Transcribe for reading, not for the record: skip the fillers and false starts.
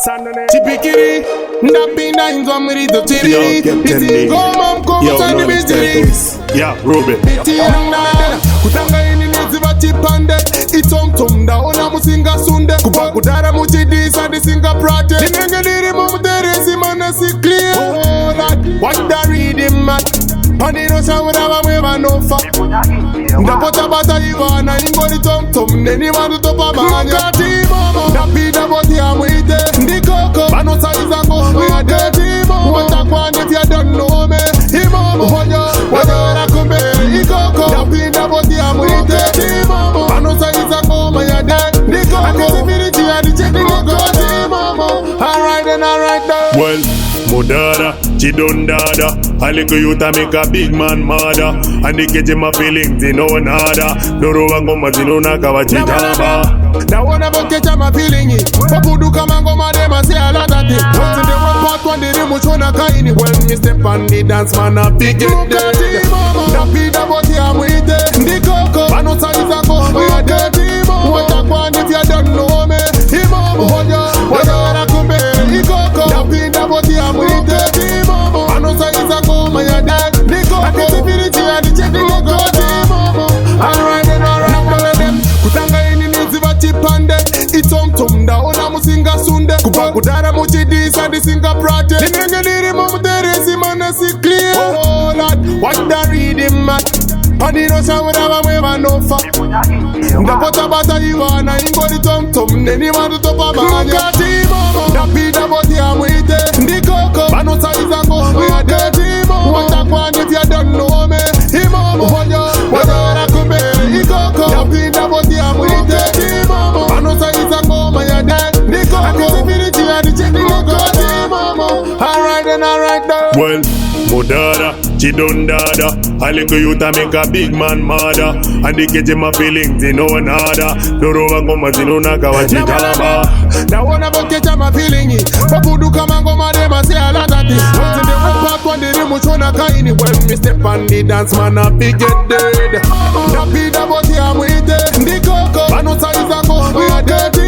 Chipikiri, ndapinda inzwa mrito chiri. Iti ngoma mkosa ni biziri. Yeah, Ruben. Iti yangana, kutanga ini niziva chipande. Itomtom ndaona musinga sunde. Kupa kudara muchidisa disinga prate. Ninenge diri mumuterezi mana si clear. Oh lad, wanda reading mat. Panino shawura wamweva nofa. Ndapota bata iwana ingoli tomtom. Neni wadu topa manya. Mukati mama, ndapida boti amwite. Ndikoko, bano saiza ngoma ya dirty mama. Watakwa if you don't know me. Imama, wanyo rakumbe. Ikoko, ndapida boti amwite. Mama, bano saiza ngoma ya dirty. Ndikoko, akisibiriti ya dicheki ngoko. Mama, alright then, alright then. Well, Mudada, Chidondada, a little youth I make a big man mother. And they catch my feelings, they know nada. Doro wangoma zino nakawa chitaba. Now one of us catch my feeling it. Papudu kama ngoma dem a say a lot of things. Once in the one part one day dem muchona kaini. When me step on the dance man a big it dead. Ndapida boti amwite. Ndikoko, bano saiza ngoma ya dirty mama. Watakwa if you don't know me. Imama, wanyo rakumbe. Ikoko, ndapida boti amwite. Imama, bano saiza ngoma ya dirty. Ndikoko, akisibiriti ya dicheki ngoko. Alright then, alright then. Kutanga ini niziva chipande. Itomtom ndaona musinga sunde. Kupa kudara muchidisa disinga prate. Ninenge diri mumuterezi mana si clear. Oh lad, wanda reading mat. Panino shawura wamweva nofa. Ndapota bata iwana ingoli tomtom. Neni wadu topa manya. Mukati mama, ndapida boti amwite. Ndikoko, bano saiza ngoma ya dirty mama. Watakwa if you don't know me. Imama, wanyo rakumbe. Ikoko, ndapida boti amwite. Mama, bano saiza ngoma ya dirty. Ndikoko, akisibiriti ya dicheki ngoko. Mama, alright then, alright then. Well, Mudada, Chidondada, a little youth I make a big man mother. And they catch my feelings, they know nada. Doro wangoma zino nakawa chitaba. Now one of us catch my feeling it. Papudu kama ngoma dem a say a lot of things. Once in the one part one day dem muchona kaini. When me step on the dance man a big get dead. Ndapida boti amwite. Ndikoko, bano saiza ngoma ya dirty